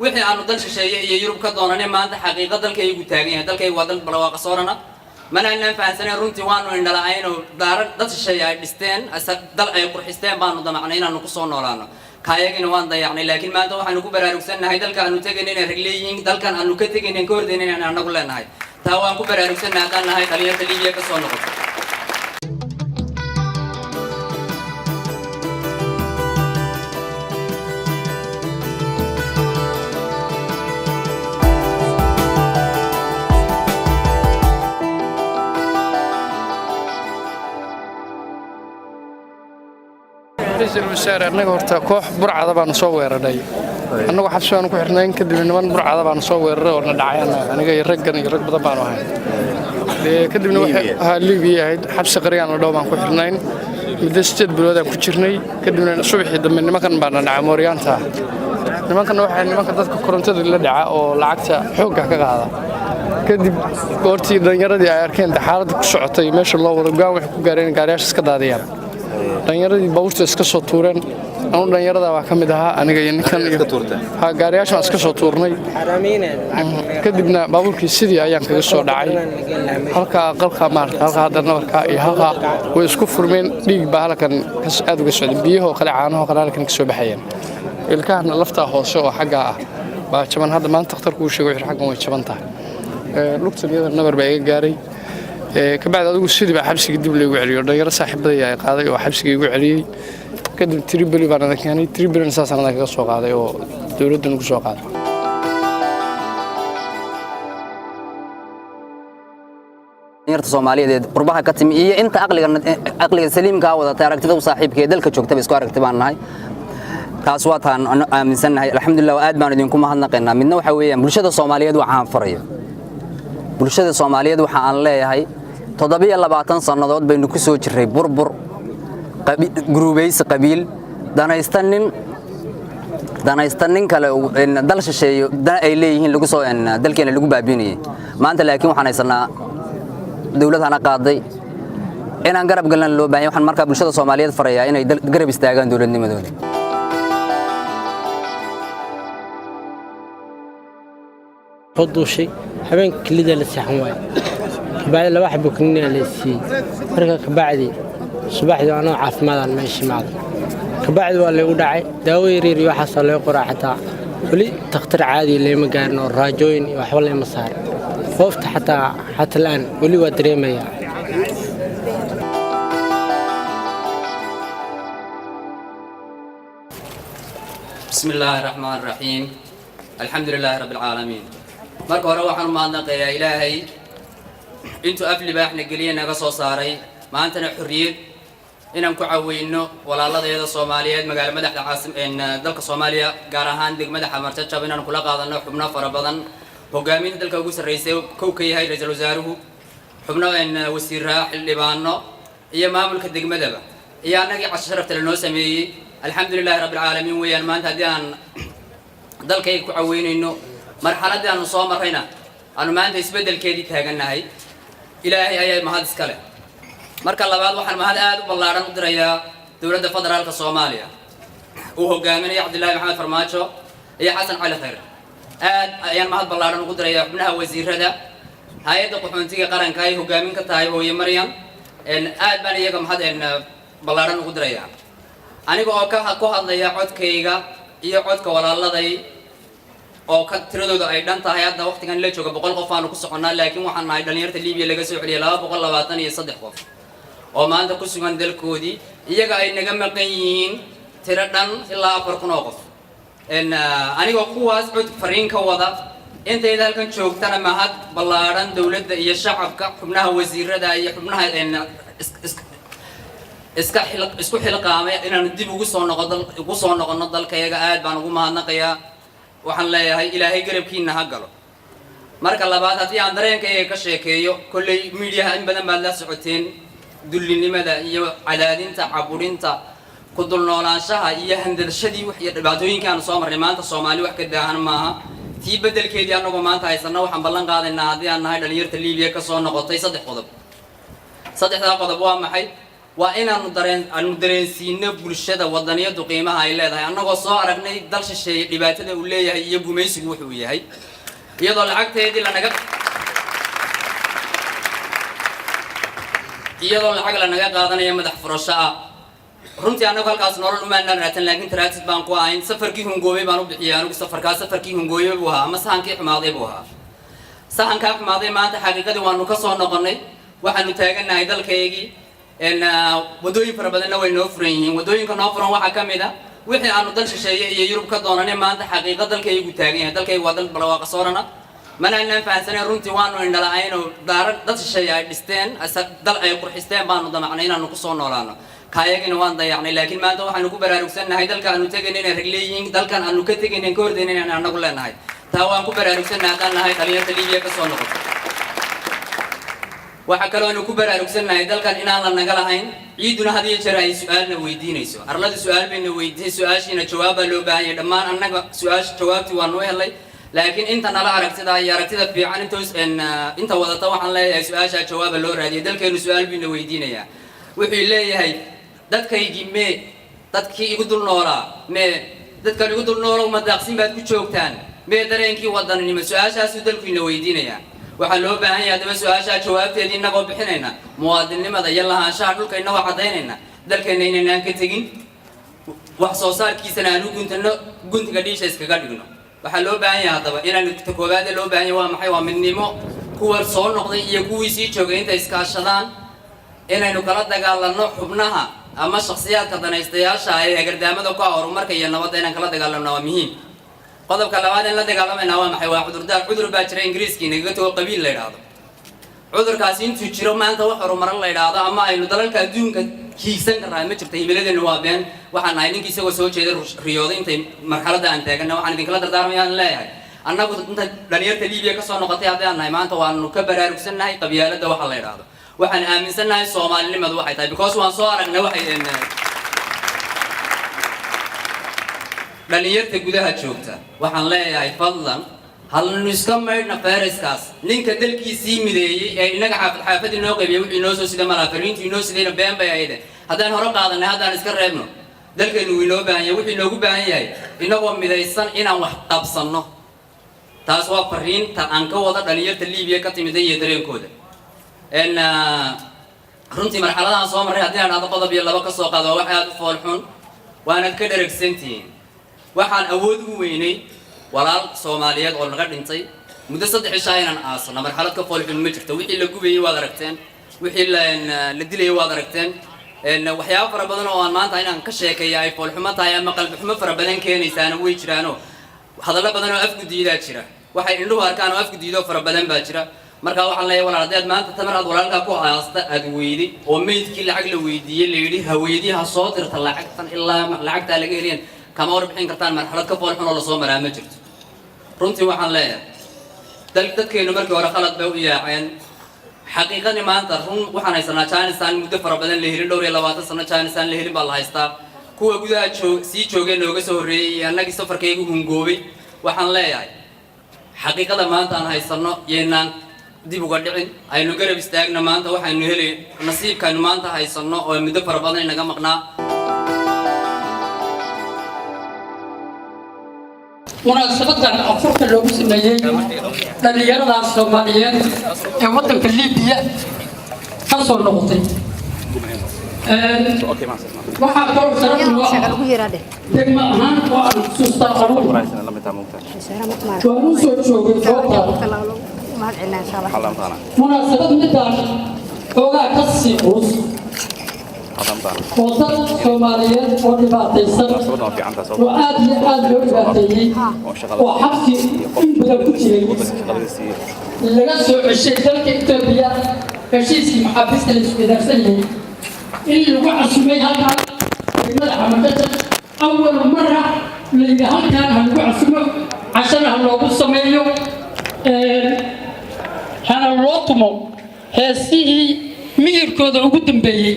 wixii aanu dal shisheeye iyo Yurub ka doonanay maanta xaqiiqada dalkaygu taagan yahay dalkaygu waa dal barwaaqo soorana mana inaan fahansanay runtii waanu indhala'ayno daaran dad shisheeye ay dhisteen dal ay qurxisteen baanu damacnay inaanu ku soo noolaano kaayagina waan dayacnay laakiin maanta waxaanu ku baraarugsanahay dalka aanu tagaynay inay ragleeyihiin dalkan aanu ka tagaynay ka hordaynay inaan anagu leenahay taa waan ku baraarugsanahay haddaan nahay dhalinyarta Liibiya ka soo noqotay رئيس الوزراء أنك هرتا كوح برعة طبعا صور ردي أنك حبسوا أنك إحنا كده من من برعة طبعا صور ورنا دعينا أنا جاي يرق طبعا وهاي كده من ليبيا حبس قريان دوما كحرنين مدرسة بلاد كشرني كده من الصبح دم من مكان بعنا نعموريان تا مكان واحد مكان ذاتك كورنتة اللي دعاء أو لعكته حوجة كذا كده قرتي دنيا ردي أركان تحارد كشعتي ما شاء الله ورجع وحكوا قارين قاريش كذا ديان dhalinyarada bawsta iska soo tuureen anu dhalinyarada waa kamid ahaa aniga iyo ninkan ha gaariyaashan iska soo tuurnay kadibna baabuurkii sidii ayaan kaga soo dhacay halka qalka maarta halka hadda nabarka iyo halka way isku furmeen dhiig baa halkan aad uga socday biyaha kale caanaha kale halkan ka soo baxayeen ilkaana lafta hoose oo xagga ah baa jaban hadda maanta dhakhtarku uu sheegay xaggan way jaban tahay lugtayada nabar baa iga gaaray كبعد أقول سيدي بحبس قديم اللي يقعليه دايرة صاحب ذي قاضي وحبس يقعليه كده تريبلي بعد ذاك يعني تريبلي أساسا أنا ذاك السوق هذا ودولة دنيا السوق هذا dhalinyarta Soomaaliyeed qurbaha ka timi iyo inta aqliga saliimka wada taaragtida u saaxiibkeeda dalka joogtaba isku aragti baan nahay taas waa taan aaminsanahay alxamdulillah aad baan idinku mahadnaqaynaa midna waxa weeyaan bulshada Soomaaliyeed waxaan farayo bulshada Soomaaliyeed waxa aan leeyahay 7 sanadood baynu ku soo jiray burbur gruubays qabiil danaystanin kale dal shisheeyo ay leeyihiin lagu soo dalkeena lagu baabiinayay maanta laakiin waxaan haysanaa dawladana qaaday inaan garab galan loo baahan waxaan markaa bulshada Soomaaliyeed farayaa inay garab istaagaan dawladnimadooda فضوشي حبين كل ذا لسحن واي بعد لو واحد بكني على السي فرق بعدي صباح أنا عارف ماذا ماشي ماذا كبعد ولا يودعي داويري وحصل له قرا حتى ولي تختار عادي اللي ما قالنا الراجوين وحول مصاري خفت حتى الآن ولي ودريمة يعني بسم الله الرحمن الرحيم الحمد لله رب العالمين marka hore waxaan maadnaqayaa Ilaahay intuu afli baaxna galiyay naga soo saaray maantana xurriyad inaan ku caawino walaaladayda Soomaaliyeed magaalo madaxda dalka Soomaaliya gaar ahaan degmada Xamarjajab inaan kula qaadano xubno fara badan hogaaminta dalka ugu sareysay kow ka yahay ra'iisul wasaaruhu xubno wasiirra xildhibaano iyo maamulka degmadaba iyo anagii casharafta la noo sameeyay alxamdulillah rabbil caalamiin weeyaan maanta hadii aan dalkay ku caawinayno marxaladii aanu soo marayna aanu maanta isbedelkeedii taaganahay Ilaahay ayaa mahad iska leh marka labaad waxaan mahad aad u ballaaran u dirayaa dawladda federaalka Soomaaliya uu hogaaminayo Cabdullaahi Maxamed Farmaajo iyo Xasan Cali Khayr aad ayaan mahad ballaaran ugu dirayaa xubnaha wasiirada hay'adda qaxoontiga qaranka ay hogaamin ka tahay hooyo Maryam aad baan iyaga mahad ballaaran ugu dirayaa aniga oo ka hadlaya codkayga iyo codka walaaladay oo ka tiradooda ay dhan tahay hadda waqtigan la jooga 100 qof aanu ku soconaa laakiin waxaan nahay dhalinyarta Liibiya laga soo celiyay 223 qof oo maanta ku sugan dalkoodii iyaga ay naga maqan yihiin tiro dhan ilaa 400 qof aniga kuwaas cod fariin ka wada intayda halkan joogtana mahad ballaaran dawladda iyo shacabka xubnaha wasiirada iyo xubnaha isku xilqaamay inaan dib ugu soo noqono dalkayaga aad baan ugu mahadnaqayaa waxaan leeyahay Ilaahay garabkiina ha galo marka labaad hadii aan dareenkayga ka sheekeeyo kulay media in badan baad la socoteen dullinimada iyo cadaadinta caburinta ku dul noolaanshaha iyo handalshadii wax iyo dhibaatooyinka aan soo marnay maanta Soomaali wax ka daahan maaha tii bedelkeedii anagu maanta haysana waxaan ballan qaadaynaa hadii aan nahay dhalinyarta Liibiya ka soo noqotay 3 qodob waa maxay وإن المدرسين بولشة وطنية قيمة هاي لها أنا قصة أرقني دلش الشيء لبعته ولا يجوا ميس يروحوا هاي يضل العقد هذه لأن جب يضل العقد لأن جب قاعدنا يوم ده فرشة runtii anagu halkaas nolol uma naraatan laakiin transit baan ku ahayn safarkii hungoobe baan u bixiyay anigu safarkii hungoobe buu ahaa ama sahankii xumaaday buu ahaa sahanka xumaaday maanta xaqiiqadii waanu ka soo noqonay waxaanu taaganahay dalkaygii wadooyin fara badanna way noo furan yihiin wadooyinka noo furan waxaa ka mid ah wixii aanu dal shisheeye iyo Yurub ka doonanay maanta xaqiiqa dalkaygu taagan yahay dalkaygu waa dal barwaaqo soorana mana aanan fahansanay runtii waanu indhala'ayn oo daarad dad shisheeye ay dhisteen dal ay qurxisteen baanu damacnay inaanu ku soo noolaano kaayagina waan dayacnay laakiin maanta waxaanu ku baraarugsanahay dalka aanu tagaynay inay ragleeyihiin dalkan aanu ka tagaynay ka hordaynay inaan anagu leenahay taa waan ku baraarugsanahay haddaan nahay dhalinyarta Liibiya ka soo noqoto waxa kale oo aanu ku baraarugsanahay dalkan inaan la naga lahayn ciiduna had iyo jeer ay su'aalna weydiinayso arlada su'aal bayna weydiin su'aashiina jawaab loo baahan yahay dhammaan annaga su'aash jawaabti waanu helay laakiin inta nala aragtida iyo aragtida fiican inta wadata waxaan leeyahay su'aasha jawaab loo raadiyay dalkeenu su'aal bayna weydiinaya wuxuu leeyahay dadkaygii mee dadkii igu dul noolaa mee dadkan igu dul noolaa ma daaqsin baad ku joogtaan mee dareenkii wadanimo su'aashaas uu dalku ina weydiinaya waxa loo baahan yahay daba su'aasha jawaabteedii inagoo bixinayna muwaadinimada iyo lahaanshaha dhulka inagoo cadaynayna dalkeena inaan ka tagin wax soo saarkiisana aanu guntiga dhiisha iskaga dhigno waxa loo baahan yahay daba inaan koobaad loo baahan yahay waa maxay waa midnimo kuwa soo noqday iyo kuwii sii joogay inta iskaashadaan inaynu kala dagaalano xubnaha ama shakhsiyaadka danaystayaasha ee gardaamada ku horumarka iyo nabadda inaan kala dagaalano waa muhiim qodobka labaad in la dagaalamana waa maxay waa cudur baa jira ingiriiskiina iga tago qabiil la yiraahdo cudurkaasi intuu jiro maanta wax horumar la yiraahdo ama aynu dalalka adduunka kiisan karaa ma jirto himiladeena waa been waxaan nahay ninkii isagoo soo jeeda riyooday intay marxaladda aan taagana waxaan idinkala dardaarmayaan leeyahay annagu inta dhalinyarta Liibiya ka soo noqotay haddii aan nahay maanta waanu ka baraarugsanahay qabyaaladda waxa la yiraahdo waxaan aaminsanahay Soomaalinimadu waxay tahay because waan soo aragnay waxay dhalinyarta gudaha joogta waxaan leeyahay fadlan hal niska meedna fayraskaas ninka dalkiisii mideeyay ee inaga xaafad inoo qaybiyay wixii noo soo sida malaafariintii inoo sidayna been bay ahayd haddaan hore qaadanay haddaan iska reebno dalkeenu inoo baahan yahay wixii noogu baahan yahay inagoo midaysan inaan wax qabsanno taas waa fariinta aan ka wada dhalinyarta Liibiya ka timid iyo dareenkooda runtii marxaladahan soo maray haddii aan aad qodob iyo laba ka soo qaado wax aad u fool xun waanad ka dharagsantiin waxaan awood u weynay walaal Soomaaliyeed oo naga dhintay muddo 3 cisho inaan aasno marxalad ka fool xun ma jirto wixii la gubayay waad aragteen wixii la dilay waad aragteen waxyaabo fara badan oo aan maanta inaan ka sheekeeyo ay fool xumo tahay ama qalbi xumo fara badan keenaysaana way jiraano hadallo badan oo afku diidaa jira waxay indhuhu arkaan oo afku diido fara badan baa jira marka waxaan leeyahay walaal haddii maanta tamar aad walaalka ku aasta aad weydi oo meydkii lacag la weydiiyay la yiri haweenii ha soo dirta lacagtan ilaa lacagta laga heliyeen kama warbixin kartaan marxalad ka fool xun oo la soo maraa ma jirto runtii waxaan leeyahay dadkeenu markii hore qalad bay u yaaceen xaqiiqadii maanta run waxaan haysanaa Jaanisaan muddo fara badan la helin dhowr iyo 20 sano Jaanisaan la helin baa la haystaa kuwa gudaha sii joogay nooga soo horeeyay annagii safarkaygu hungoobay waxaan leeyahay xaqiiqada maanta aan haysano yeenaan dib uga dhicin aynu garab istaagna maanta waxaynu helay nasiibkaynu maanta haysano oo muddo fara badan inaga maqnaa munaasabadan afurka loogu sameeyay dhalinyarada Soomaaliyeed ee wadanka Liibiya ka soo noqotay waxaa kaloo sanad ugu yiraahday degmo ahaan oo aan xusuustaa qaruur waanu soo joogay goobta munaasabad midaan xoogaa ka sii culus oo dad Soomaaliyeed oo dhibaataysan oo aad iyo aad loo dhibaateeyey oo xabsi in badan ku jiray laga soo ceshay dalka Itoobiya heshiiskii maxaabiista la isku wadaagsan yahay in lagu casumay halkan degmada Xamadada awal marra la halkan lagu casumo cashana loogu sameeyo hana loo tumo heesihii miyirkooda ugu dambeeyay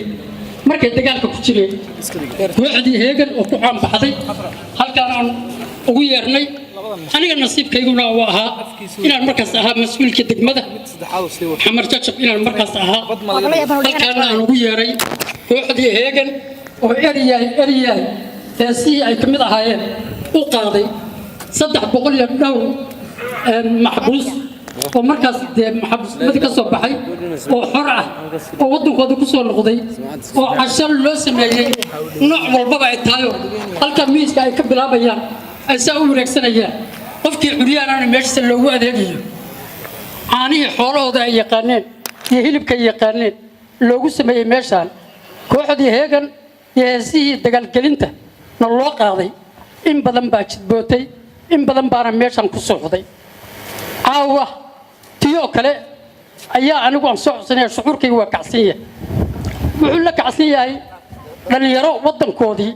markay dagaalka ku jireen wacdi heegan oo ku caan baxday halkaan aan ugu yeernay aniga nasiibkayguna waa ahaa inaan markaas ahaa mas'uulka degmada xamar jajab inaan markaas ahaa halkaan aan ugu yeeray kooxdii heegan oo eryahay heesihii ay ka mid ahaayeen u qaaday 300 iyo dhowr maxbuus oo markaas dee maxbuusnimadii ka soo baxay oo xor ah oo waddankooda ku soo noqday oo cashar loo sameeyey nooc walbaba ay tahay halka miiska ay ka bilaabayaan ay saa u wareegsanayaan qofkii curyaanaana meeshiisa loogu adeegayo caanihii xoolahooda ay yaqaaneen iyo hilibka ay yaqaaneen loogu sameeyey meeshaan kooxdii heegan iyo heesihii dagaalgelinta na loo qaaday in badan baa jidbootay in badan baana meeshaan ku socday caawa tiyoo kale ayaa anigu aan soo xusanaya shucuurkayga waa kacsan yahay wuxuu la kacsan yahay dhalinyaro waddankoodii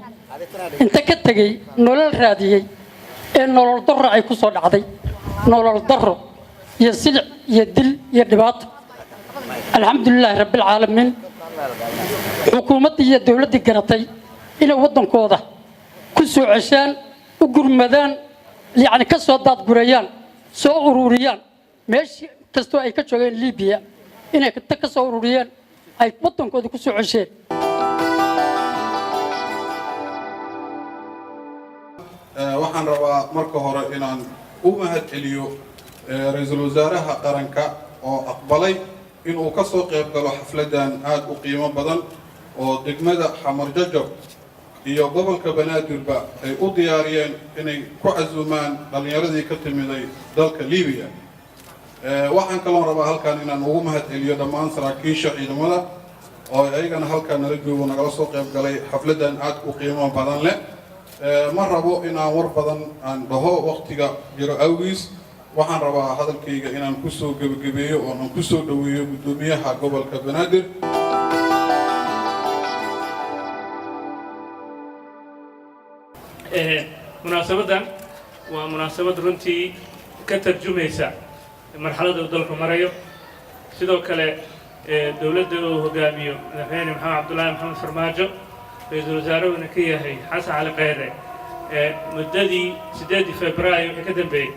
inta ka tegey nolol raadiyey ee nolol darro ay ku soo dhacday nolol darro iyo silic iyo dil iyo dhibaato alxamdulilaahi rabbilcaalamiin xukuumaddii iyo dowladdii garatay inay waddankooda ku soo ceshaan u gurmadaan yacni ka soo daadgurayaan soo ururiyaan meeshii kastoo ay ka joogeen liibiya inay ka soo ururiyeen ay waddankooda ku soo cesheen waxaan rabaa marka hore inaan u mahadceliyo ra-iisul wasaaraha qaranka oo aqbalay inuu ka soo qayb galo xafladan aad u qiimo badan oo degmada Xamar Jajab iyo gobolka Banaadirba ay u diyaariyeen inay ku casuumaan dhalinyaradii ka timiday dalka Liibiya waxaan kaloo rabaa halkan inaan ugu mahadceliyo dhammaan saraakiisha ciidamada oo ayagana halkan nala joogo nagala soo qayb galay xafladan aad u qiimo badan leh ma rabo inaan war badan aan dhaho waqtiga jiro awgiis waxaan rabaa hadalkayga inaan ku soo gabagabeeyo oo aan ku soo dhaweeyo gudoomiyaha gobolka Banaadir munaasabadan waa munaasabad runtii ka tarjumaysa marxaladda uu dalku marayo sidoo kale dowladda uu hogaamiyo madaxweyne maxamed cabdullaahi maxamed farmaajo ra-iisul wasaaruhuna ka yahay xasan cali kheyre muddadii 8 Febraayo wixii ka dambeeyey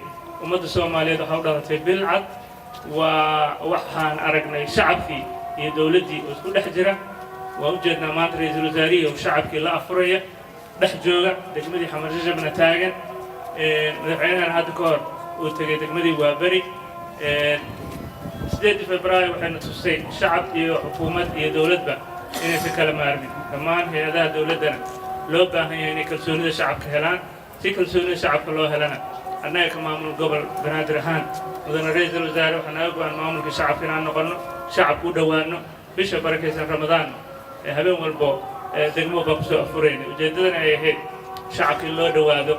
ummadda Soomaaliyeed waxa u dhalatay bil cad waxaan aragnay shacabkii iyo dowladdii oo isku dhex jira waa u jeednaa maanta ra-iisul wasaarihii oo shacabkii la afuraya dhex jooga degmadii Xamar Jajabna taagan madaxweynahan hadda ka hor uu tegay degmadii Waaberi 8 Febraayo waxayna tusay shacab iyo xukuumad iyo dowladba inaysan kala maarmin dhammaan hay-adaha dowladdana loo baahan yahay inay kalsoonida shacabka helaan si kalsoonida shacabka loo helana annaga ka maamul gobol Banaadir ahaan mudane ra-iisul wasaare waxaa naga go-an maamulka shacabka inaan noqonno shacabka u dhowaanno bisha barakaysan Ramadaan habeen walbo degmo baa kusoo afurayna ujeeddadana ay ahayd shacabka in loo dhowaado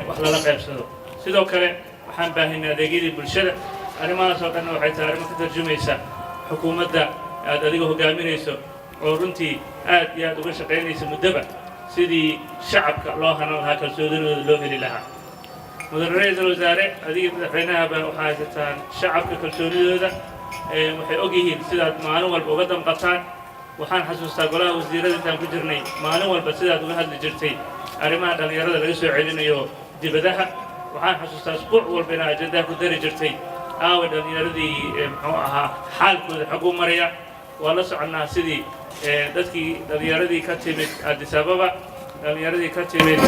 wax lala qaybsado sidoo kale waxaan baahinay adeegyadii bulshada arrimahaas oo dhanna waxay tahay arrimo ka tarjumaysa xukuumadda aad adiga hogaaminayso oo runtii aad iyo aad uga shaqaynaysa muddaba sidii shacabka loo hanan lahaa kalsoonidooda loo heli lahaa mudane ra-iisul wasaare adiga madaxweynahaba waxaa haysataan shacabka kalsoonidooda waxay og yihiin sidaad maalin walba uga damqataan waxaan xasuustaa golaha wasiirada intaan ku jirnay maalin walba sidaad uga hadli jirtay arrimaha dhallinyarada laga soo celinayo dibadaha waxaan xasuustaa isbuuc walba inaa ajandaha ku dari jirtay aawa dhallinyaradii muxuu ahaa xaalkooda xag u maraya waa la soconnaa sidii dadkii dhallinyaradii ka timid Addis Ababa dhallinyaradii ka timid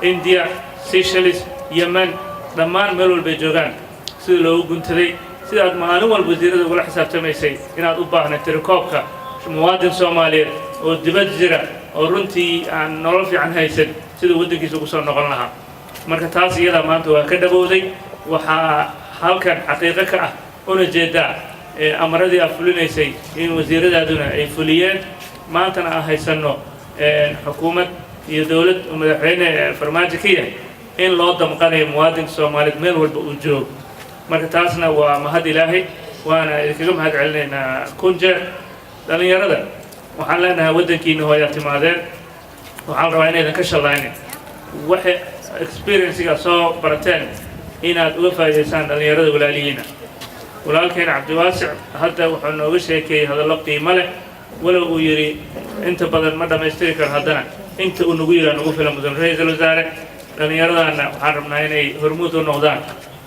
India Seychelles Yemen dhammaan meel walbay joogaan sida loogu guntaday sidaad maalin walba wasiirada ugula xisaabtamaysay inaad u baahnay tirakoobka muwaadin Soomaaliyeed oo dibad jira oo runtii aan nolol fiican haysan sida waddankiisa ugu soo noqon lahaa marka taas iyada maanta waa ka dhawowday waxaa halkan xaqiiqo ka ah una jeedaa amaradii aad fulinaysay in wasiiradaaduna ay fuliyeen maantana aan haysanno xukuumad iyo dowlad uu madaxweyne farmaajo ka yahay in loo damqanayo muwaadinka Soomaaliyeed meel walba uu joogo marka taasna waa mahad ilaahay waana idinkaga mahad celinaynaa kun jeer dhalinyarada waxaan leenahay waddankiina hooyaa timaadeen waxaan rabaa inaydan ka shallaynin waxay experience-ga soo barateen inaad uga faa'iidaysaan dhalinyarada walaalihiina walaalkeena Cabdiwaasic hadda wuxuu nooga sheekeeyay hadallo qiimo leh walow uu yiri inta badan ma dhammaystiri karo haddana inta uu nagu yiri nagu filan mudan ra-iisul wasaare dhallinyaradana waxaan rabnaa inay hormuud u noqdaan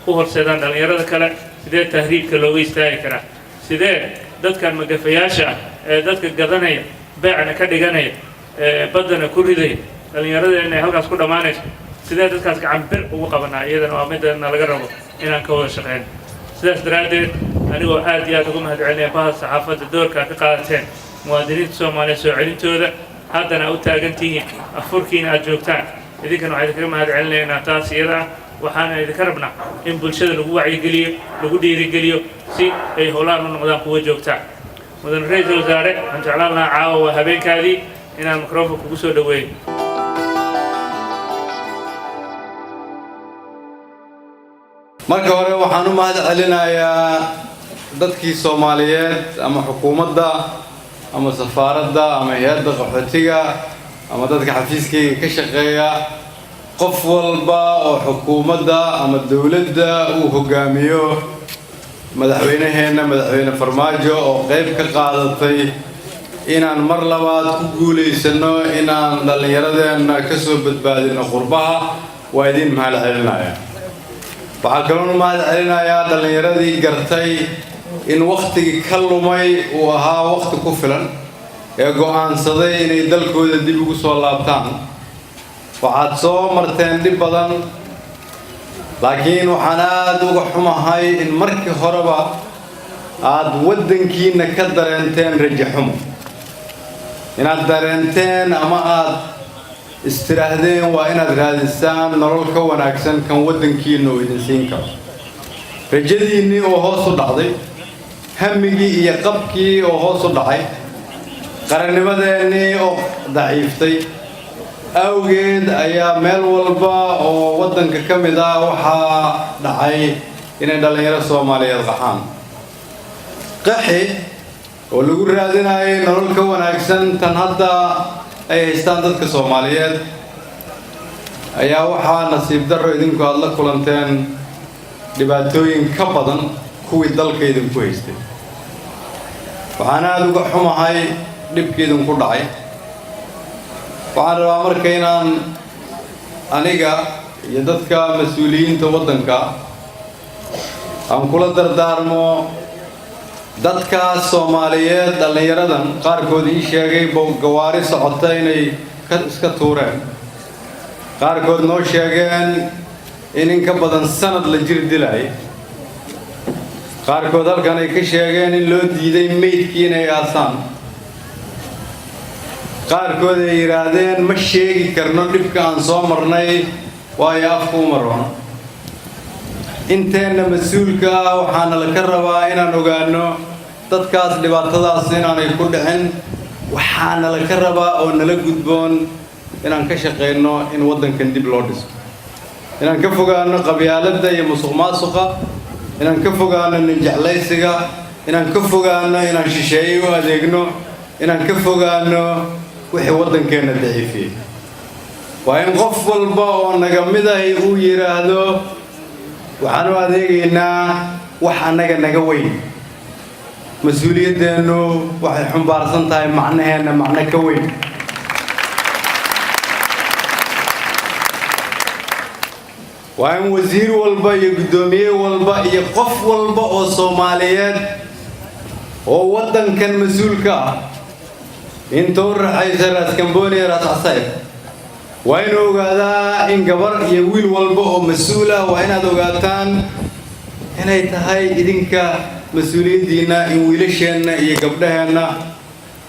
u horseedaan dhalinyarada kale sidee tahriibka looga istaagi karaa sidee dadkan magafayaasha ah ee dadka gadanaya beecna ka dhiganaya baddana ku ridaya dhallinyaradeenna ay halkaas ku dhammaanayso sidee dadkaas gacan bir ugu qabanaa iyadana waa midana laga rabo inaan ka wada shaqeyno sidaas daraaddeed anigoo aad iyo aad ugu mahadcelinaya bahda saxaafadda doorka ka qaadateen muwaadiniinta soomaaliya soo celintooda haddana u taagan tihiin afurkiina aad joogtaan idinkana waxaa idinkaga mahadcelinaynaa taas iyada ah waxaana idinka rabnaa in bulshada lagu wacyigeliyo lagu dhiirigeliyo si ay howlaan u noqdaan kuwa joogtaan mudane ra-iisul wasaare waxaan jeclaan lahaa caawa waa habeenkaadii inaan microfonka kugu soo dhaweeyo marka hore waxaan u mahad celinayaa dadkii Soomaaliyeed ama xukuumadda ama safaaradda ama hay'adda qaxootiga ama dadka xafiiskayga ka shaqeeya qof walba oo xukuumadda ama dawladda uu hogaamiyo madaxweynaheena madaxweyne Farmaajo oo qayb ka qaadatay inaan mar labaad ku guuleysano inaan dhallinyaradeena ka soo badbaadino qurbaha waa idin mahad celinayaa waxaa kaloo mahad celinayaa dhallinyaradii gartay in waqtigii ka lumay uu ahaa waqti ku filan ee go'aansaday inay dalkooda dib ugu soo laabtaan waxaad soo marteen dhib badan laakiin waxaan aad uga xumahay in markii horeba aad waddankiina ka dareenteen rajo xumo inaad dareenteen ama aad istiraahdeen waa inaad raadisaan nolol ka wanaagsan kan waddankiina oo idin siin karo rajadiinnii oo hoos u dhacday hamigii iyo qabkii oo hoos u dhacay qarannimadeennii oo daciiftay awgeed ayaa meel walba oo waddanka ka mid ah waxaa dhacay inay dhallinyaro Soomaaliyeed qaxaan qaxi oo lagu raadinayay nolol ka wanaagsan tan hadda ay haystaan dadka Soomaaliyeed ayaa waxaa nasiib darro idinku aad la kulanteen dhibaatooyin ka badan kuwii dalka idinku haystay waxaan aad uga xumahay dhibkii idinku dhacay waxaan rabaa marka inaan aniga iyo dadka mas-uuliyiinta waddanka aan kula dardaarmo dadkaas Soomaaliyeed dhallinyaradan qaarkood ii sheegay gawaari socota inay iska tuureen qaarkood noo sheegeen in ka badan sanad la jir dilay qaarkood halkan ay ka sheegeen in loo diiday meydkii inay aasaan qaarkood ay yiraahdeen ma sheegi karno dhibka aan soo marnay waayo afku maroon inteena mas-uulka ah waxaana la ka rabaa inaan ogaano dadkaas dhibaatadaas inaanay ku dhicin waxaana la ka rabaa oo nala gudboon inaan ka shaqeyno in waddankan dib loo dhiso inaan ka fogaano qabyaaladda iyo musuqmaasuqa inaan ka fogaano ninjeclaysiga inaan ka fogaano inaan shisheeye u adeegno inaan ka fogaano wixii waddankeena daciifiyey waa in qof walba oo naga mid ah uu yiraahdo waxaan u adeegaynaa wax annaga naga weyn mas-uuliyaddeenu waxay xumbaarsan tahay macnaheena macno ka weyn waa in wasiir walba iyo guddoomiye walba iyo qof walba oo Soomaaliyeed oo waddankan mas-uulka ah inta u raxaysa Raas Kambooni iyo Raas Casayr waa inuu ogaadaa in gabar iyo wiil walba oo mas-uul ah waa inaad ogaataan inay tahay idinka mas-uuliyaddiina in wiilasheenna iyo gabdhaheenna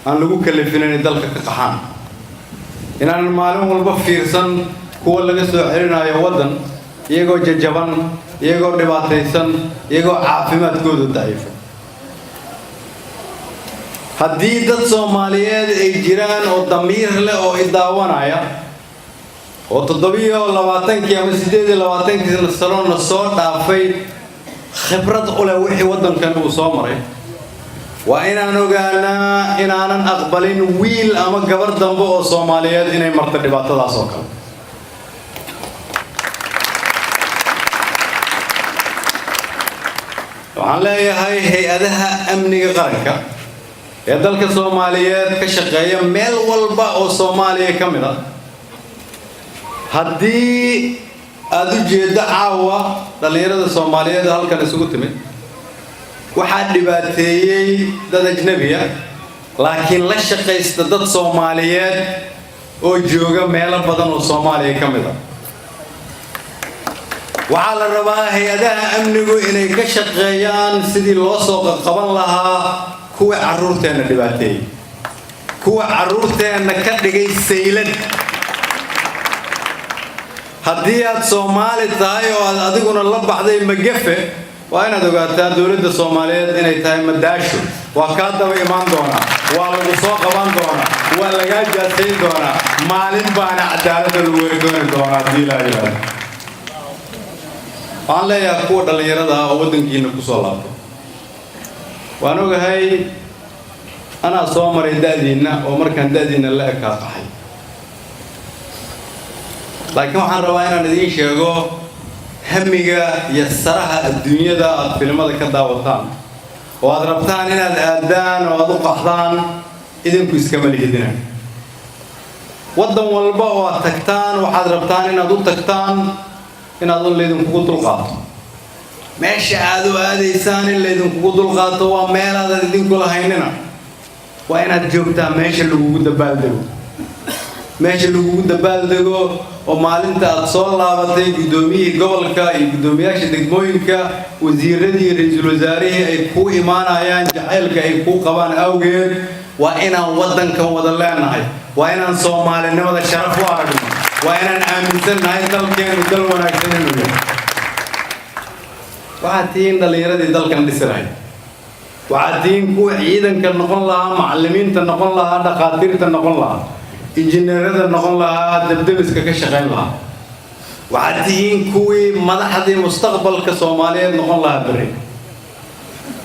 aan lagu kalifin inay dalka ka qaxaan inaan maalin walba fiirsan kuwa laga soo celinayo waddan iyagoo jajaban iyagoo dhibaataysan iyagoo caafimaadkoodu daciifay haddii dad Soomaaliyeed ay jiraan oo damiir leh oo idaawanaya oo 27 ama 28 sano soo dhaafay khibrad u leh wixii waddankan uu soo maray waa inaan ogaanaa inaanan aqbalin wiil ama gabar dambe oo Soomaaliyeed inay marto dhibaatadaas oo kale waxaan leeyahay hay-adaha amniga qaranka ee dalka Soomaaliyeed ka shaqeeya meel walba oo Soomaaliya ka mid ah haddii aad u jeedo caawa dhallinyarada Soomaaliyeed halkan isugu timid waxaa dhibaateeyey dad ajnabi ah laakiin la shaqaysta dad Soomaaliyeed oo jooga meelo badan oo Soomaaliya ka mid ah waxaa la rabaa hay'adaha amnigu inay ka shaqeeyaan sidii loo soo qaban lahaa kuwa carruurteena dhibaateeyay kuwa carruurteena ka dhigay saylad haddii aad Soomaali tahay oo aad adiguna la baxday magafe waa inaad ogaataa dawladda Soomaaliyeed inay tahay madaasho waa ka daba imaan doona waa lagu soo qaban doona waa laga jaasayn doona maalin baana cadaaladda lagu weerdoon doona diilaayo waxaan leeyahay kuwa dhalinyarada ah oo waddankiina ku soo laabto waan ogahay anaa soo maray da'diina oo markaan da'diina la ekaa qaxay laakiin waxaan rabaa inaan idiin sheego hamiga iyo saraha adduunyada aad filimada ka daawataan oo aad rabtaan inaad aadaan oo aad u qaxdaan idinku iskama lihidina waddan walba oo aad tagtaan waxaad rabtaan inaad u tagtaan inaad un laydinkugu dulqaato meesha aad u aadaysaan in laydinkugu dulqaato waa meel aadan idinku lahaynina waa inaad joogtaa meesha lagugu dabaaldego meesha lagugu dabaaldego oo maalinta aad soo laabatay guddoomiyihii gobolka iyo guddoomiyaasha degmooyinka wasiiradii ra'iisul wasaarihii ay ku imaanayaan jacaylka ay ku qabaan awgeed waa inaan waddankan wada leenahay waa inaan Soomaalinimada sharaf u aragno waa inaan aaminsanahay dalkeenu dal wanaagsan inuu yahay waxaad tihiin dhallinyaradii dalkan dhisi lahayd waxaad tihiin kuwa ciidanka noqon lahaa macallimiinta noqon lahaa dhaqaatiirta noqon lahaa injineerada noqon lahaa dabdabiska ka shaqayn lahaa waxaad tihiin kuwii madaxdii mustaqbalka Soomaaliyeed noqon lahaa bari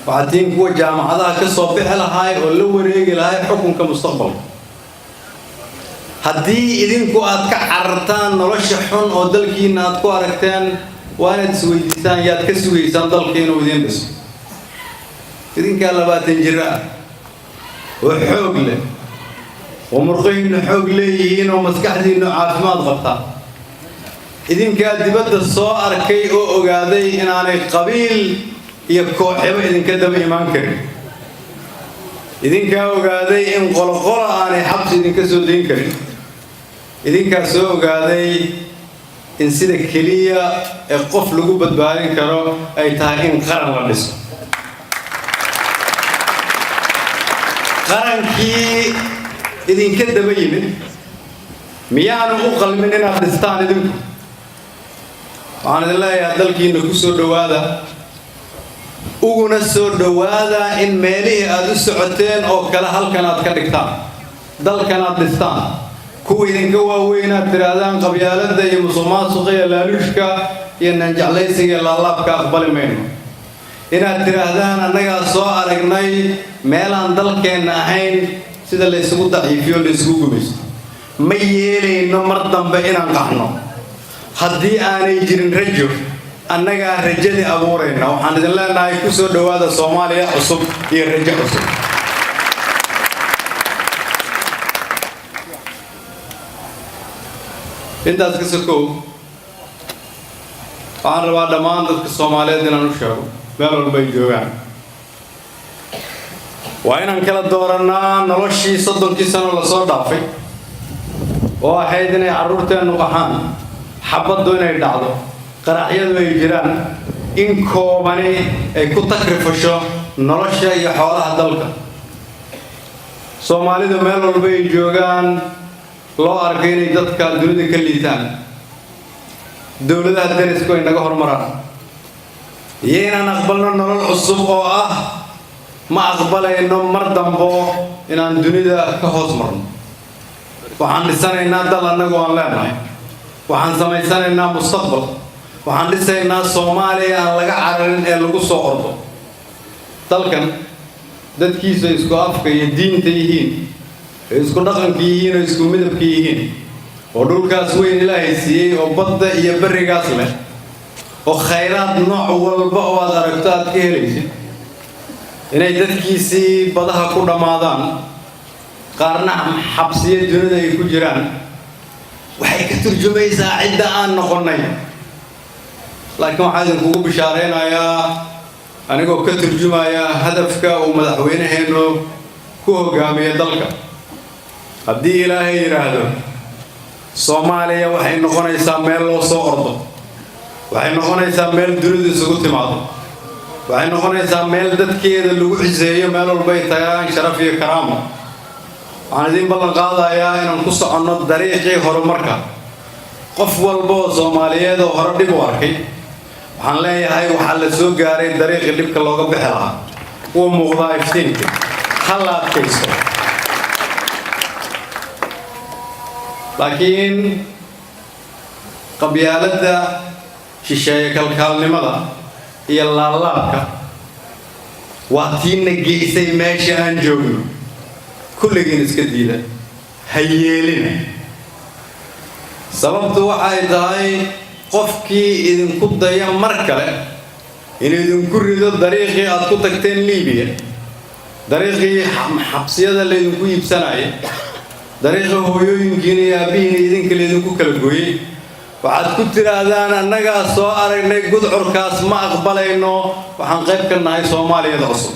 waxaad tihiin kuwa jaamacadaha ka soo bixi lahaa oo la wareegi lahaa xukunka mustaqbalka haddii idinku aad ka carartaan nolosha xun oo dalkiina aad ku aragteen waa inaad isweydiisaan yaad ka sugaysaan dalka inuu idin dhiso idinkaa 20 jir ah oo xoog leh oo murqihiinna xoog leeyihiin oo maskaxdiinna caafimaad qabtaa idinkaa dibadda soo arkay oo ogaaday inaanay qabiil iyo kooxeba idinka daba imaan karin idinkaa ogaaday in qolqola aanay xabsi idinka soo dayn karin idinkaa soo ogaaday in sida keliya ee qof lagu badbaadin karo ay tahay in qaran la dhiso qarankii idinka daba yimid miyaanu u qalmin inaad dhistaan idinku waxaan idin leeyahay dalkiina ku soo dhowaada uguna soo dhowaada in meelihii aad u socoteen oo kale halkan aad ka dhigtaan dalkan aad dhistaan kuwa idinka waaweyn aad tirahdaan qabyaaladda iyo musuqmaasuqa iyo laaluushka iyo nanjeclaysiga iyo laalaabka aqbali mayno inaad tirahdaan annagaa soo aragnay meelaan dalkeenna ahayn sida la isugu daciifiyo la isugu gumaysto ma yeelayno mar dambe inaan qaxno haddii aanay jirin rajo annagaa rajadii abuurayna waxaan idin leenahay ku soo dhowaada Soomaaliya cusub iyo rajo cusub intaas ka sokow waxaan rabaa dhammaan dadka Soomaaliyeed inaan u sheego meel walba ay joogaan waa inaan kala dooranaa noloshii 30 sano la soo dhaafay oo ahayd inay carruurteenu qaxaan xabaddu inay dhacdo qaraxyadu ay jiraan in koobani ay ku takrifasho nolosha iyo xoolaha dalka Soomaalidu meel walba ay joogaan loo arkay inay dadka dunida ka liitaan dawladaha derisku ay naga hormaraan iyo inaan aqbalno nolol cusub oo ah ma aqbalayno mar dambo inaan dunida ka hoos marno waxaan dhisanaynaa dal annagu aan leenahay waxaan samaysanaynaa mustaqbal waxaan dhisaynaa Soomaaliya aan laga cararin ee lagu soo ordo dalkan dadkiisa isku afka iyo diinta yihiin isku dhaqanka yihiin oo isku midabka yihiin oo dhulkaas weyn Ilaahay siiyay oo badda iyo barigaas leh oo khayraad nooc walba oo aad aragto aad ka helaysid inay dadkiisii badaha ku dhamaadaan qaarna xabsiyo dunida ay ku jiraan waxay ka turjumaysaa cidda aan noqonay laakiin waxaan idinkugu bishaareynaya anigoo ka turjumaya hadafka uu madaxweynaheenu ku hogaamiya dalka haddii ilaahay yidhaahdo Soomaaliya waxay noqonaysaa meel loo soo ordo waxay noqonaysaa meel dunidu isugu timaado waxay noqonaysaa meel dadkeeda lagu ciseeyo meel walba ay tagaan sharaf iyo karaamo waxaan idin ballan qaadayaa inaan ku soconno dariiqii horumarka qof walba oo Soomaaliyeed oo hore dhib u arkay waxaan leeyahay waxa la soo gaaray dariiqii dhibka looga bixi lahaa oo muuqda iftiinka hal adkaysto laakiin qabyaaladda shisheeye kalkaalnimada iyo laalaabka waa tiina geysay meesha aan joogno kulligiin iska diida ha yeelina sababtu waxay tahay qofkii idinku daya mar kale inuu idinku rido dariiqii aad ku tagteen Liibiya dariiqii xabsiyada la idinku iibsanayay dariiqii hooyooyinkiina iyo aabihiina idinka la idinku kala gooyay waxaad ku tiraahdaan annagaa soo aragnay gudcurkaas ma aqbalayno waxaan qayb ka nahay Soomaaliyada cusub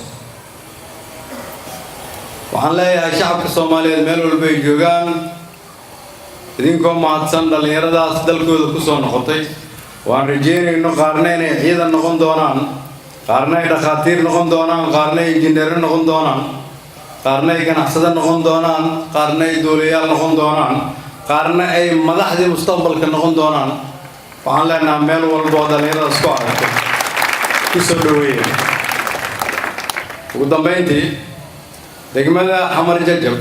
waxaan leeyahay shacabka Soomaaliyeed meel walba ay joogaan idinkoo mahadsan dhalinyaradaas dalkooda ku soo noqotay waan rajeynayno qaarna inay ciidan noqon doonaan qaarna ay dhakhaatiir noqon doonaan qaarna ay injineer noqon doonaan qaarna ay ganacsade noqon doonaan qaarna ay dowlayaal noqon doonaan qaarna ay madaxdii mustaqbalka noqon doonaan waxaan leenahay meel walba oo dhalinyaradaas ku aragto ku soo dhaweeya ugu dambeyntii degmada Xamar Jajab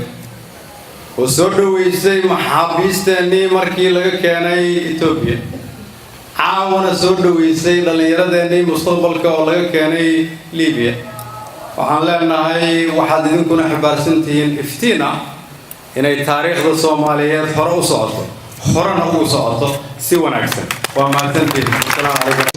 oo soo dhaweysay maxaabiisteennii markii laga keenay Itoobiya caawana soo dhaweysay dhallinyaradeenii mustaqbalka oo laga keenay Liibiya waxaan leenahay waxaad idinkuna xambaarsan tihiin iftiin ah inay taariikhda Soomaaliyeed hore u socoto horena ugu socoto si wanaagsan waa mahadsantihiin. Assalaamu calaykum.